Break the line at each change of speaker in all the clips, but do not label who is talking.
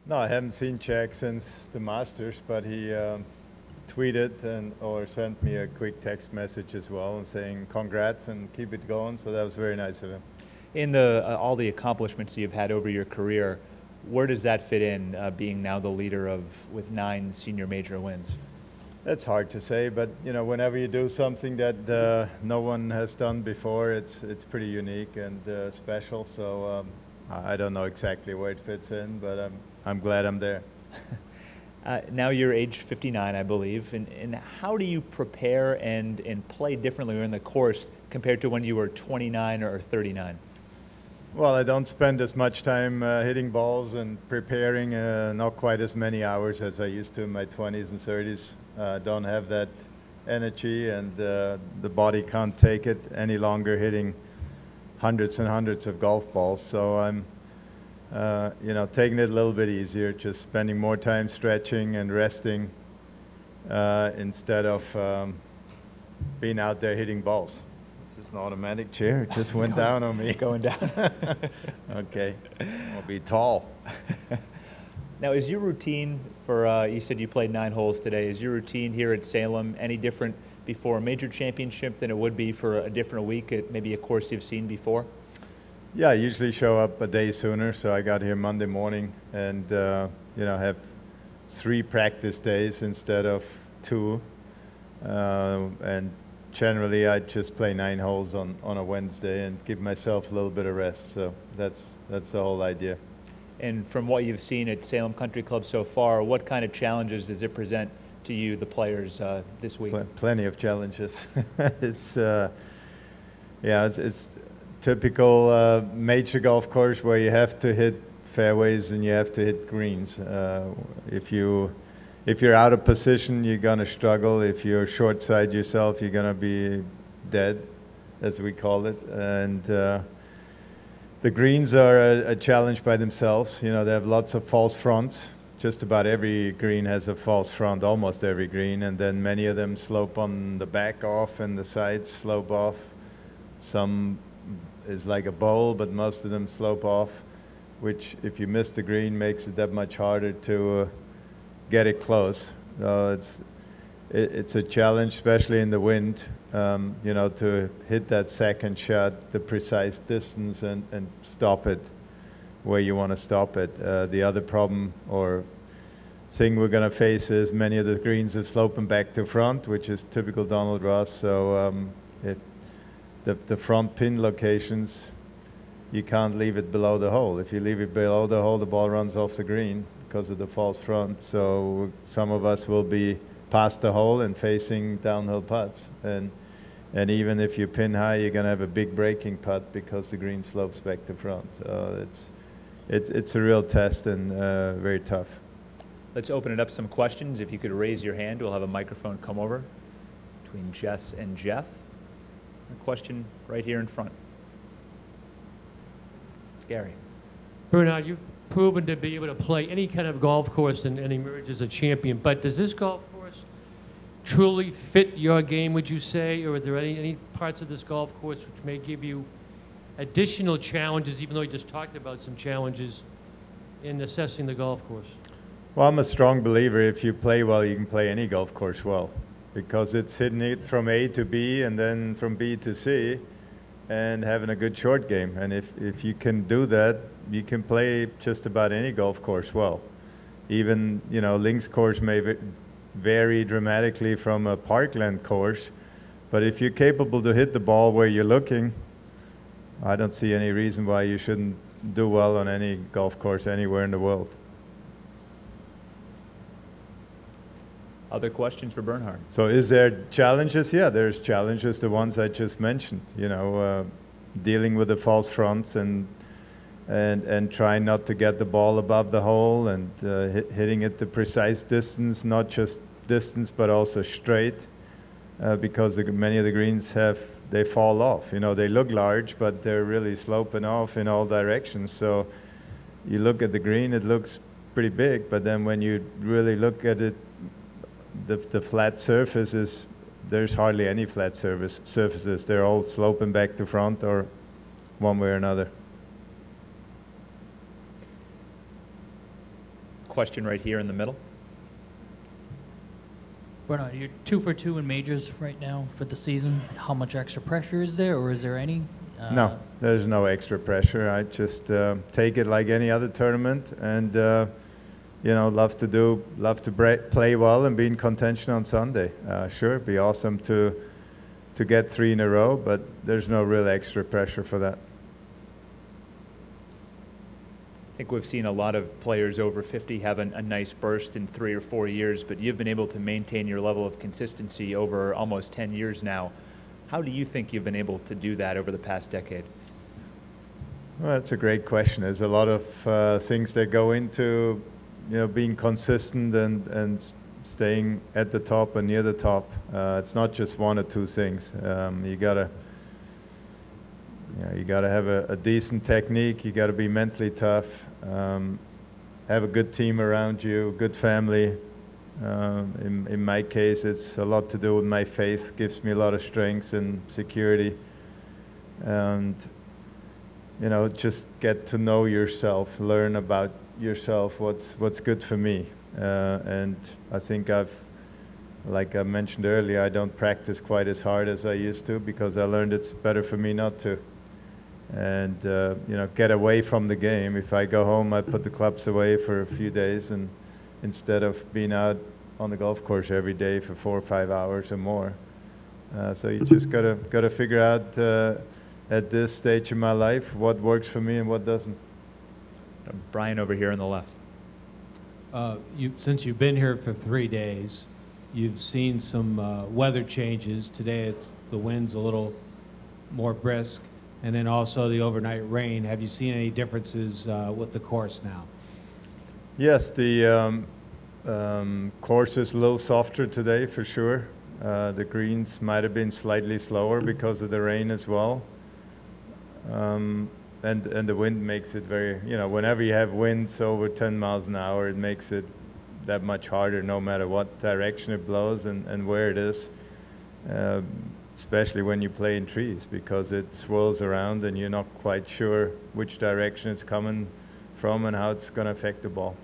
No, I haven't seen Jack since the Masters, but he tweeted and or sent me a quick text message as well and saying congrats and keep it going. So that was very nice of him.
In the all the accomplishments you've had over your career, where does that fit in, being now the leader of with 9 senior major wins?
That's hard to say, but you know, whenever you do something that no one has done before, it's pretty unique and special. So I don't know exactly where it fits in, but I'm glad I'm there.
Now you're age 59, I believe, and how do you prepare and play differently in the course compared to when you were 29 or 39?
Well, I don't spend as much time hitting balls and preparing, not quite as many hours as I used to in my 20s and 30s. Don't have that energy, and the body can't take it any longer hitting hundreds and hundreds of golf balls. So I'm you know, taking it a little bit easier, just spending more time stretching and resting instead of being out there hitting balls. This is an automatic chair. It just went down on me.
Going down.
Okay. I'll be tall.
Now, is your routine for, you said you played 9 holes today, is your routine here at Salem any different before a major championship than it would be for a different week at maybe a course you've seen before?
Yeah, I usually show up a day sooner, so I got here Monday morning and, you know, have 3 practice days instead of 2. And generally, I just play 9 holes on a Wednesday and give myself a little bit of rest. So that's the whole idea.
And from what you've seen at Salem Country Club so far, what kind of challenges does it present to you, the players, this week?
Plenty of challenges. It's, yeah, it's typical major golf course where you have to hit fairways and you have to hit greens. If you're out of position, you're gonna struggle. If you're short side yourself, you're gonna be dead, as we call it. And the greens are a challenge by themselves. You know, they have lots of false fronts. Just about every green has a false front, almost every green, and then many of them slope on the back off and the sides slope off. Some is like a bowl, but most of them slope off, which if you miss the green makes it that much harder to get it close. It's a challenge, especially in the wind, you know, to hit that second shot, the precise distance, and stop it where you want to stop it. The other problem or thing we're going to face is many of the greens are sloping back to front, which is typical Donald Ross. So the front pin locations, you can't leave it below the hole. If you leave it below the hole, the ball runs off the green because of the false front. So some of us will be past the hole and facing downhill putts. And even if you pin high, you're going to have a big breaking putt because the green slopes back to front. It's a real test and very tough.
Let's open it up some questions. If you could raise your hand, we'll have a microphone come over between Jess and Jeff. A question right here in front. Gary.
Bernhard, you've proven to be able to play any kind of golf course and emerge as a champion, but does this golf course truly fit your game, would you say, or are there any parts of this golf course which may give you additional challenges, even though you just talked about some challenges in assessing the golf course?
Well, I'm a strong believer if you play well, you can play any golf course well, because it's hitting it from A to B and then from B to C and having a good short game. And if you can do that, you can play just about any golf course well. Even, you know, links course may vary dramatically from a parkland course, but if you're capable to hit the ball where you're looking, I don't see any reason why you shouldn't do well on any golf course anywhere in the world.
Other questions for Bernhard?
So is there challenges? Yeah, there's challenges, the ones I just mentioned, you know, dealing with the false fronts and trying not to get the ball above the hole and hitting it the precise distance, not just distance, but also straight, because many of the greens they fall off. You know, they look large, but they're really sloping off in all directions. So you look at the green, it looks pretty big, but then when you really look at it, the flat surfaces, there's hardly any flat surfaces. They're all sloping back to front or one way or another.
Question right here in the middle.
Bernhard, you're 2 for 2 in majors right now for the season. How much extra pressure is there, or is there any?
No, there's no extra pressure. I just take it like any other tournament, and you know, love to play well and be in contention on Sunday. Sure, it'd be awesome to get 3 in a row, but there's no real extra pressure for that.
I think we've seen a lot of players over 50 have a nice burst in 3 or 4 years, but you've been able to maintain your level of consistency over almost 10 years now. How do you think you've been able to do that over the past decade?
Well, that's a great question. There's a lot of things that go into, you know, being consistent and staying at the top and near the top. It's not just 1 or 2 things. You gotta have a decent technique. You gotta be mentally tough. Have a good team around you, good family. In my case, it's a lot to do with my faith. Gives me a lot of strength and security. And you know, just get to know yourself, learn about yourself. What's good for me. And I think like I mentioned earlier, I don't practice quite as hard as I used to because I learned it's better for me not to. And you know, get away from the game. If I go home, I put the clubs away for a few days, and instead of being out on the golf course every day for 4 or 5 hours or more. So you just gotta figure out at this stage in my life what works for me and what doesn't.
Brian over here on the left.
Since you've been here for 3 days, you've seen some weather changes. Today the wind's a little more brisk, and then also the overnight rain. Have you seen any differences with the course now?
Yes, the course is a little softer today for sure. The greens might have been slightly slower because of the rain as well. And the wind makes it very, you know, whenever you have winds over 10 miles an hour, it makes it that much harder no matter what direction it blows and where it is. Especially when you play in trees, because it swirls around and you're not quite sure which direction it's coming from and how it's going to affect the ball.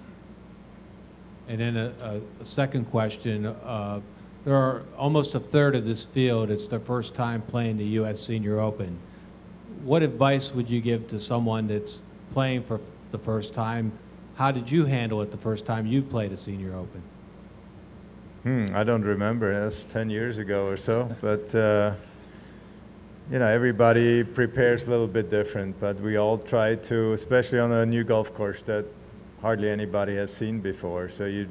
And then a second question. There are almost a third of this field. It's their first time playing the U.S. Senior Open. What advice would you give to someone that's playing for the first time? How did you handle it the first time you played a Senior Open?
I don't remember. That's 10 years ago or so. But, you know, everybody prepares a little bit different. But we all try to, especially on a new golf course that hardly anybody has seen before. So you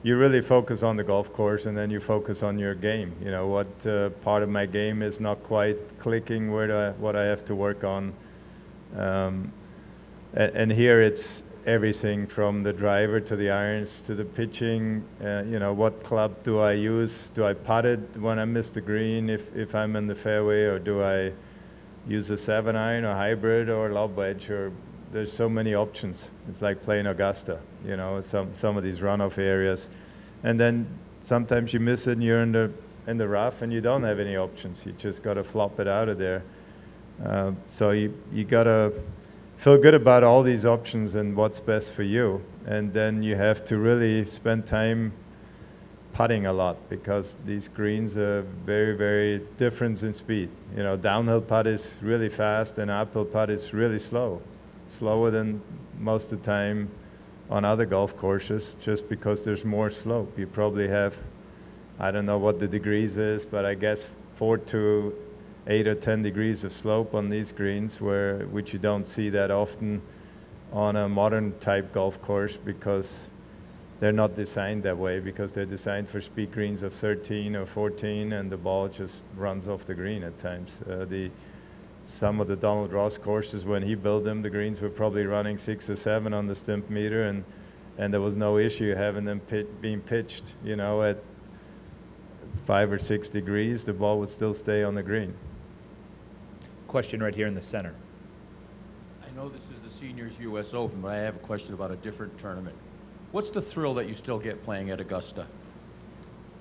really focus on the golf course, and then you focus on your game. You know, what part of my game is not quite clicking, what I have to work on. And here it's everything from the driver to the irons to the pitching. You know, what club do I use? Do I putt it when I miss the green if I'm in the fairway, or do I use a 7-iron or hybrid or lob wedge? Or there's so many options. It's like playing Augusta, you know, some of these runoff areas. And then sometimes you miss it and you're in the rough and you don't have any options. You just got to flop it out of there. So you got to feel good about all these options and what's best for you. And then you have to really spend time putting a lot, because these greens are very, very different in speed. You know, downhill putt is really fast and uphill putt is really slow. Slower than most of the time on other golf courses, just because there's more slope. You probably have, I don't know what the degrees is, but I guess 4 to 8 or 10 degrees of slope on these greens, which you don't see that often on a modern type golf course, because they're not designed that way, because they're designed for speed greens of 13 or 14, and the ball just runs off the green at times. Some of the Donald Ross courses, when he built them, the greens were probably running 6 or 7 on the stimp meter, and there was no issue having them being pitched, you know, at 5 or 6 degrees, the ball would still stay on the green.
Question right here in the center.
I know this is the Seniors U.S. Open, but I have a question about a different tournament. What's the thrill that you still get playing at Augusta?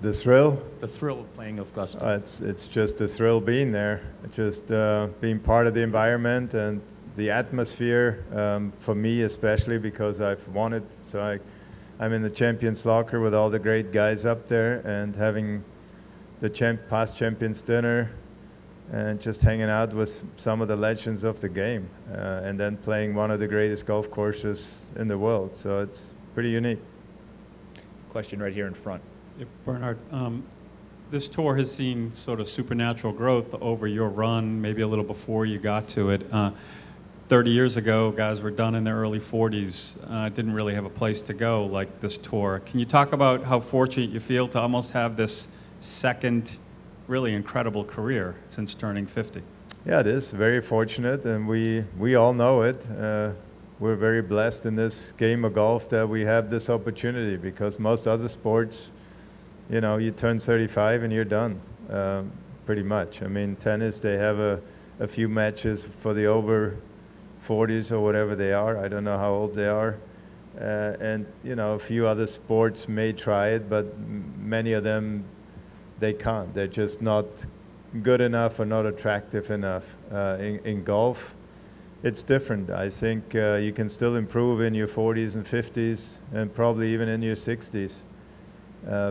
The thrill?
The thrill of playing Augusta.
It's just a thrill being there, just being part of the environment and the atmosphere, for me especially, because I've won it. So I'm in the champions locker with all the great guys up there, and having the past champions dinner and just hanging out with some of the legends of the game, and then playing one of the greatest golf courses in the world. So it's pretty unique.
Question right here in front.
Yeah, Bernhard, this tour has seen sort of supernatural growth over your run, maybe a little before you got to it. 30 years ago, guys were done in their early 40s, didn't really have a place to go like this tour. Can you talk about how fortunate you feel to almost have this second really incredible career since turning 50?
Yeah, it is very fortunate, and we all know it. We're very blessed in this game of golf that we have this opportunity, because most other sports, you know, you turn 35 and you're done, pretty much. I mean, tennis, they have a few matches for the over 40s or whatever they are. I don't know how old they are. And, you know, a few other sports may try it, but many of them, they can't. They're just not good enough or not attractive enough. In golf, it's different. I think you can still improve in your 40s and 50s and probably even in your 60s,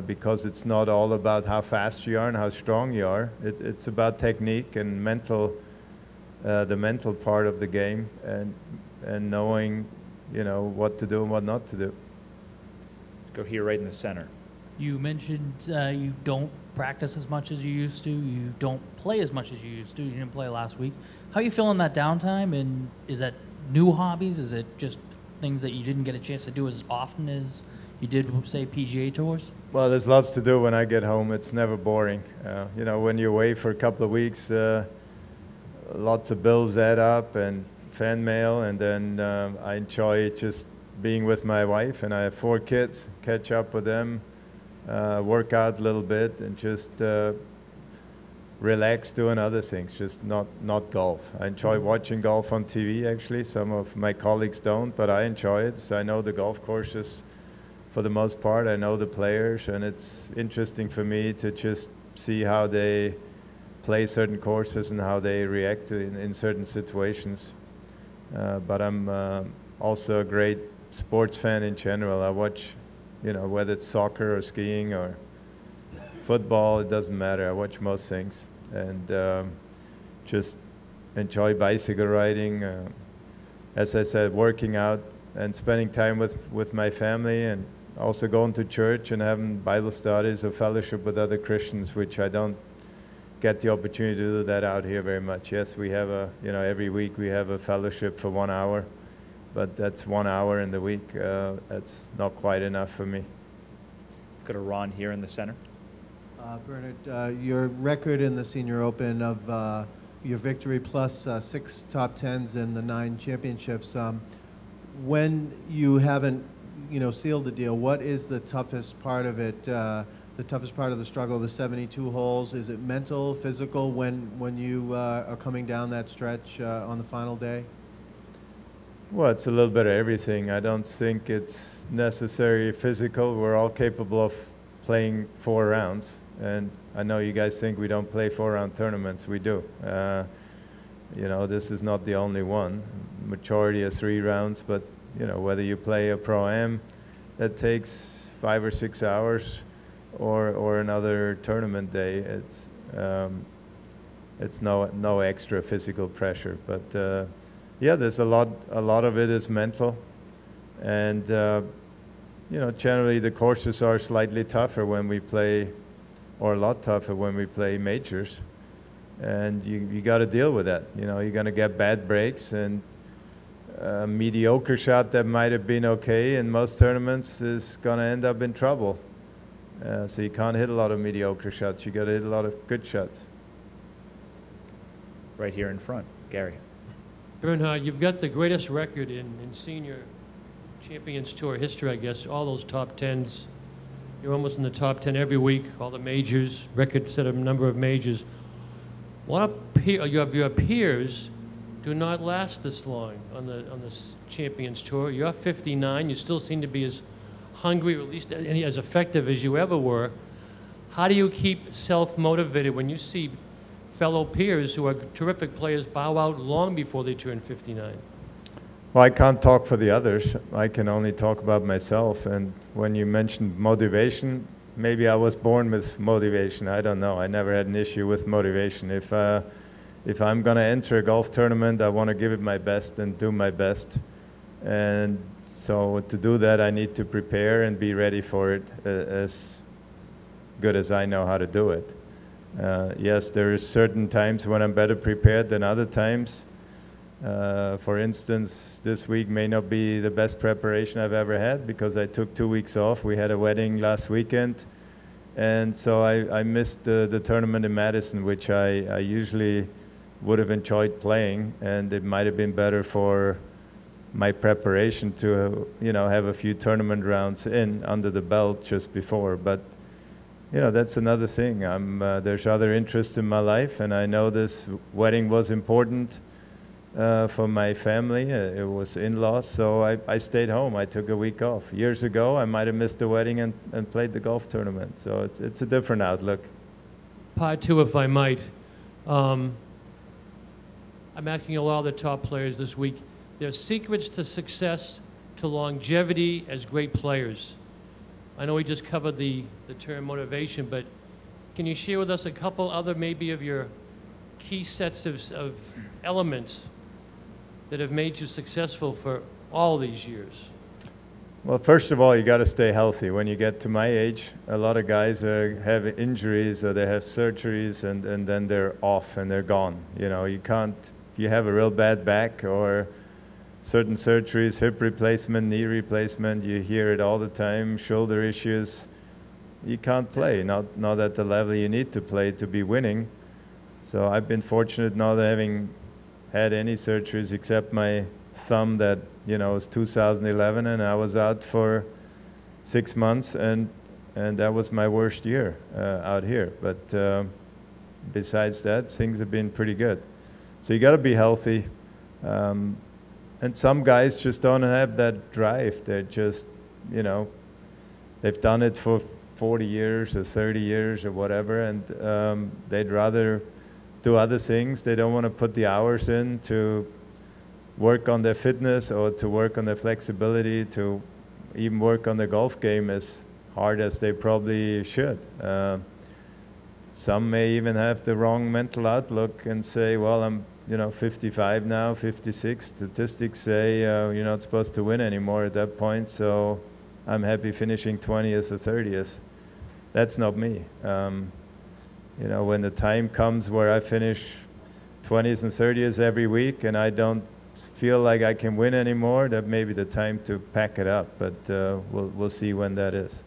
because it's not all about how fast you are and how strong you are. It's about technique and the mental part of the game, and knowing, you know, what to do and what not to do.
Go here right in the center.
You mentioned you don't practice as much as you used to. You don't play as much as you used to. You didn't play last week. How are you feeling that downtime? And is that new hobbies? Is it just things that you didn't get a chance to do as often as you did, say, PGA tours?
Well, there's lots to do when I get home. It's never boring. You know, when you're away for a couple of weeks, lots of bills add up and fan mail, and then I enjoy just being with my wife, and I have 4 kids, catch up with them, work out a little bit, and just relax doing other things, just not golf. I enjoy watching golf on TV, actually. Some of my colleagues don't, but I enjoy it. So I know the golf courses for the most part. I know the players, and it's interesting for me to just see how they play certain courses and how they react in certain situations. But I'm also a great sports fan in general. I watch, you know, whether it's soccer or skiing or football, it doesn't matter. I watch most things, and just enjoy bicycle riding. As I said, working out and spending time with my family, and also going to church and having Bible studies or fellowship with other Christians, which I don't get the opportunity to do that out here very much. Yes, we have every week we have a fellowship for 1 hour, but that's 1 hour in the week. That's not quite enough for me.
Go to Ron here in the center.
Bernhard, your record in the Senior Open of your victory plus 6 top 10s and the 9 championships, when you haven't, sealed the deal, what is the toughest part of it? The toughest part of the struggle, the 72 holes, is it mental, physical, when you are coming down that stretch on the final day?
Well, it's a little bit of everything. I don't think it's necessarily physical. We're all capable of playing 4 rounds, and I know you guys think we don't play 4-round tournaments. We do. This is not the only one. Majority are 3 rounds, but whether you play a Pro-Am that takes 5 or 6 hours, or another tournament day, it's no extra physical pressure. But yeah, there's a lot of it is mental, and generally the courses are slightly tougher when we play, or a lot tougher when we play majors, and you got to deal with that. You're going to get bad breaks, and a mediocre shot that might have been okay in most tournaments is going to end up in trouble. So you can't hit a lot of mediocre shots. You got to hit a lot of good shots.
Right here in front, Gary.
Bernhard, you've got the greatest record in senior Champions Tour history, I guess. All those top 10s. You're almost in the top 10 every week. All the majors, record set of number of majors. Your peers do not last this long on the Champions Tour. You're 59. You still seem to be as hungry, or at least as effective as you ever were. How do you keep self-motivated when you see fellow peers who are terrific players bow out long before they turn 59?
Well, I can't talk for the others. I can only talk about myself. And when you mentioned motivation, maybe I was born with motivation. I don't know. I never had an issue with motivation. If I'm going to enter a golf tournament, I want to give it my best and do my best. And so to do that, I need to prepare and be ready for it as good as I know how to do it. Yes, there are certain times when I'm better prepared than other times. For instance, this week may not be the best preparation I've ever had because I took 2 weeks off. We had a wedding last weekend, and so I missed the tournament in Madison, which I usually would have enjoyed playing, and it might have been better for my preparation to have a few tournament rounds under the belt just before. But that's another thing. There's other interests in my life, and I know this wedding was important for my family. It was in-laws, so I stayed home. I took a week off. Years ago, I might have missed the wedding and played the golf tournament. So it's a different outlook.
Part two, if I might. I'm asking a lot of the top players this week. Their secrets to success, to longevity as great players. I know we just covered the term motivation, but can you share with us a couple other maybe of your key sets of elements that have made you successful for all these years?
Well, first of all, you got to stay healthy. When you get to my age, a lot of guys have injuries or they have surgeries, and then they're off and they're gone. You can't. If you have a real bad back or certain surgeries, hip replacement, knee replacement, you hear it all the time, shoulder issues, you can't play, not at the level you need to play to be winning. So I've been fortunate not having had any surgeries except my thumb that, was 2011, and I was out for 6 months, and that was my worst year out here. But besides that, things have been pretty good. So you got to be healthy. And some guys just don't have that drive. They're just, they've done it for 40 years or 30 years or whatever, and they'd rather do other things. They don't want to put the hours in to work on their fitness or to work on their flexibility, to even work on the golf game as hard as they probably should. Some may even have the wrong mental outlook and say, well, I'm 55 now, 56. Statistics say you're not supposed to win anymore at that point, so I'm happy finishing 20th or 30th. That's not me. When the time comes where I finish 20th and 30th every week and I don't feel like I can win anymore, that may be the time to pack it up, but we'll see when that is.